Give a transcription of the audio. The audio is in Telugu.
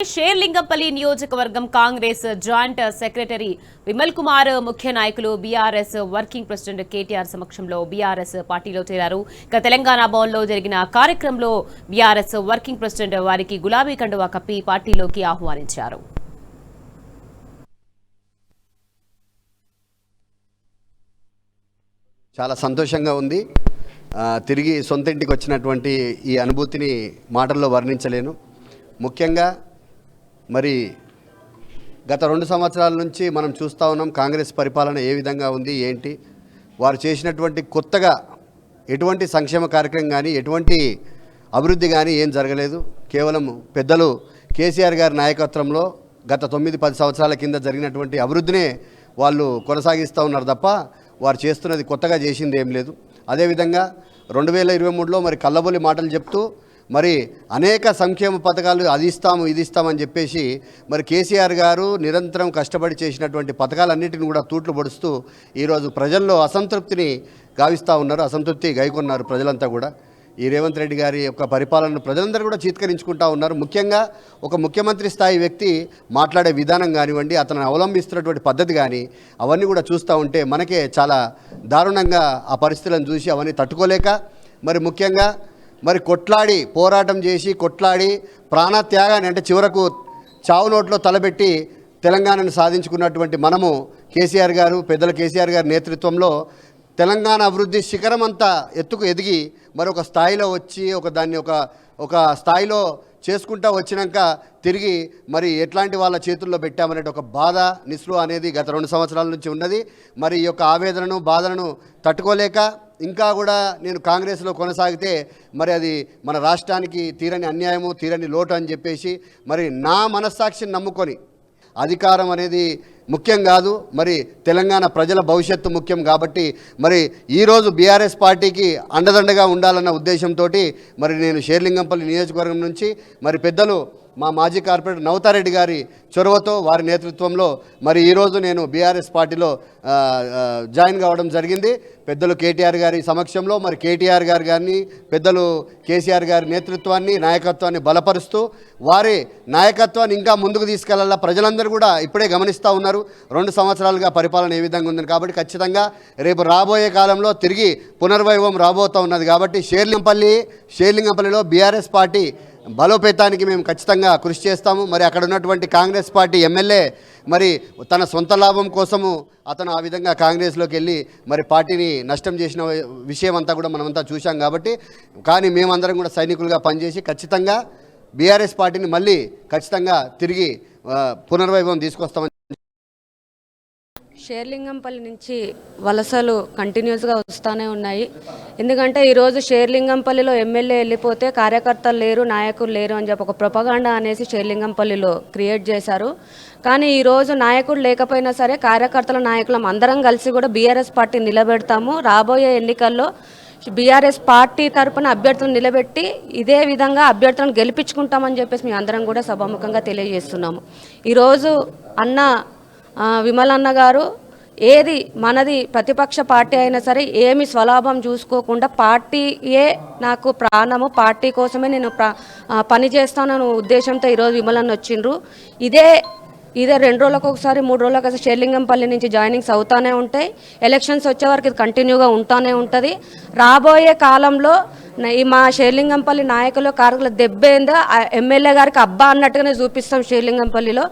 షేర్లింగంపల్లి నియోజకవర్గం కాంగ్రెస్ జాయింట్ సెక్రటరీ విమల్ కుమార్ ముఖ్య నాయకులు బీఆర్ఎస్ వర్కింగ్ ప్రెసిడెంట్ కేటీఆర్ సమక్షంలో బీఆర్ఎస్ పార్టీలో చేరారు. ఇక తెలంగాణ భవన్లో జరిగిన కార్యక్రమంలో బీఆర్ఎస్ వర్కింగ్ ప్రెసిడెంట్ వారికి గులాబీ కండువా కప్పి పార్టీలోకి ఆహ్వానించారు. చాలా సంతోషంగా ఉంది. తిరిగి సొంత ఇంటికి వచ్చినటువంటి ఈ అనుభూతిని మాటల్లో వర్ణించలేను. ముఖ్యంగా మరి గత 2 సంవత్సరాల నుంచి మనం చూస్తూ ఉన్నాం కాంగ్రెస్ పరిపాలన ఏ విధంగా ఉంది ఏంటి, వారు చేసినటువంటి కొత్తగా ఎటువంటి సంక్షేమ కార్యక్రమం కానీ ఎటువంటి అభివృద్ధి కానీ ఏం జరగలేదు. కేవలం పెద్దలు కేసీఆర్ గారి నాయకత్వంలో గత 9-10 సంవత్సరాల కింద జరిగినటువంటి అభివృద్ధినే వాళ్ళు కొనసాగిస్తూ ఉన్నారు తప్ప వారు చేస్తున్నది కొత్తగా చేసింది ఏం లేదు. అదేవిధంగా 2023లో మరి కల్లబొల్లి మాటలు చెప్తూ మరి అనేక సంక్షేమ పథకాలు అది ఇస్తాము ఇది ఇస్తామని చెప్పేసి మరి కేసీఆర్ గారు నిరంతరం కష్టపడి చేసినటువంటి పథకాలన్నింటిని కూడా తూట్లు పొడుస్తూ ఈరోజు ప్రజల్లో అసంతృప్తిని గావిస్తూ ఉన్నారు. అసంతృప్తి గైకొన్నారు ప్రజలంతా కూడా. ఈ రేవంత్ రెడ్డి గారి యొక్క పరిపాలనను ప్రజలందరూ కూడా చీత్కరించుకుంటూ ఉన్నారు. ముఖ్యంగా ఒక ముఖ్యమంత్రి స్థాయి వ్యక్తి మాట్లాడే విధానం కానివ్వండి, అతను అవలంబిస్తున్నటువంటి పద్ధతి కానీ అవన్నీ కూడా చూస్తూ ఉంటే మనకే చాలా దారుణంగా ఆ పరిస్థితులను చూసి అవన్నీ తట్టుకోలేక మరి ముఖ్యంగా మరి కొట్లాడి పోరాటం చేసి కొట్లాడి ప్రాణత్యాగాన్ని అంటే చివరకు చావు నోట్లో తలబెట్టి తెలంగాణను సాధించుకున్నటువంటి మనము కేసీఆర్ గారు పెద్దల కేసీఆర్ గారి నేతృత్వంలో తెలంగాణ అభివృద్ధి శిఖరం అంతా ఎత్తుకు ఎదిగి మరొక స్థాయిలో వచ్చి ఒక స్థాయిలో చేసుకుంటూ వచ్చినాక తిరిగి మరి ఎట్లాంటి వాళ్ళ చేతుల్లో పెట్టామనే ఒక బాధ నిస్పృహ అనేది గత 2 సంవత్సరాల నుంచి ఉన్నది. మరి ఈ యొక్క ఆవేదనను బాధలను తట్టుకోలేక ఇంకా కూడా నేను కాంగ్రెస్లో కొనసాగితే మరి అది మన రాష్ట్రానికి తీరని అన్యాయము తీరని లోటు అని చెప్పేసి మరి నా మనస్సాక్షిని నమ్ముకొని అధికారం అనేది ముఖ్యం కాదు, మరి తెలంగాణ ప్రజల భవిష్యత్తు ముఖ్యం కాబట్టి మరి ఈరోజు బీఆర్ఎస్ పార్టీకి అండదండగా ఉండాలన్న ఉద్దేశంతో మరి నేను షేర్లింగంపల్లి నియోజకవర్గం నుంచి మరి పెద్దలు మా మాజీ కార్పొరేటర్ నవతారెడ్డి గారి చొరవతో వారి నేతృత్వంలో మరి ఈరోజు నేను బీఆర్ఎస్ పార్టీలో జాయిన్ కావడం జరిగింది. పెద్దలు కేటీఆర్ గారి సమక్షంలో మరి కేటీఆర్ గారు కానీ పెద్దలు కేసీఆర్ గారి నేతృత్వాన్ని నాయకత్వాన్ని బలపరుస్తూ వారి నాయకత్వాన్ని ఇంకా ముందుకు తీసుకెళ్లాలా ప్రజలందరూ కూడా ఇప్పుడే గమనిస్తూ ఉన్నారు 2 సంవత్సరాలుగా పరిపాలన ఏ విధంగా ఉందని. కాబట్టి ఖచ్చితంగా రేపు రాబోయే కాలంలో తిరిగి పునర్వైభవం రాబోతూ ఉన్నది. కాబట్టి షేర్లింగంపల్లిలో బీఆర్ఎస్ పార్టీ బలోపేతానికి మేము ఖచ్చితంగా కృషి చేస్తాము. మరి అక్కడ ఉన్నటువంటి కాంగ్రెస్ పార్టీ ఎమ్మెల్యే మరి తన సొంత లాభం కోసము అతను ఆ విధంగా కాంగ్రెస్లోకి వెళ్ళి మరి పార్టీని నష్టం చేసిన విషయం అంతా కూడా మనమంతా చూసాం. కాబట్టి కానీ మేమందరం కూడా సైనికులుగా పనిచేసి ఖచ్చితంగా బీఆర్ఎస్ పార్టీని మళ్ళీ ఖచ్చితంగా తిరిగి పునర్వైభవం తీసుకొస్తామని. షేర్లింగంపల్లి నుంచి వలసలు కంటిన్యూస్గా వస్తూనే ఉన్నాయి. ఎందుకంటే ఈరోజు షేర్లింగంపల్లిలో ఎమ్మెల్యే వెళ్ళిపోతే కార్యకర్తలు లేరు నాయకులు లేరు అని చెప్పి ఒక ప్రొపగాండా అనేసి షేర్లింగంపల్లిలో క్రియేట్ చేశారు. కానీ ఈరోజు నాయకుడు లేకపోయినా సరే కార్యకర్తల నాయకులం అందరం కలిసి కూడా బీఆర్ఎస్ పార్టీ నిలబెడతాము. రాబోయే ఎన్నికల్లో బీఆర్ఎస్ పార్టీ తరఫున అభ్యర్థులను నిలబెట్టి ఇదే విధంగా అభ్యర్థులను గెలిపించుకుంటామని చెప్పేసి మేము అందరం కూడా సభాముఖంగా తెలియజేస్తున్నాము. ఈరోజు విమల్ అన్న గారు ఏది మనది ప్రతిపక్ష పార్టీ అయినా సరే ఏమి స్వలాభం చూసుకోకుండా పార్టీయే నాకు ప్రాణము, పార్టీ కోసమే నేను పని చేస్తానన్న ఉద్దేశంతో ఈరోజు విమల్ అన్న వచ్చిండ్రు. ఇదే 2 రోజులకు ఒకసారి 3 రోజులకు ఒకసారి షేర్లింగంపల్లి నుంచి జాయినింగ్స్ అవుతూనే ఉంటాయి. ఎలక్షన్స్ వచ్చే వరకు ఇది కంటిన్యూగా ఉంటూనే ఉంటుంది. రాబోయే కాలంలో మా షేర్లింగంపల్లి నాయకులు కార్యకుల దెబ్బేందో ఎమ్మెల్యే గారికి అబ్బా అన్నట్టుగానే చూపిస్తాం షేర్లింగంపల్లిలో.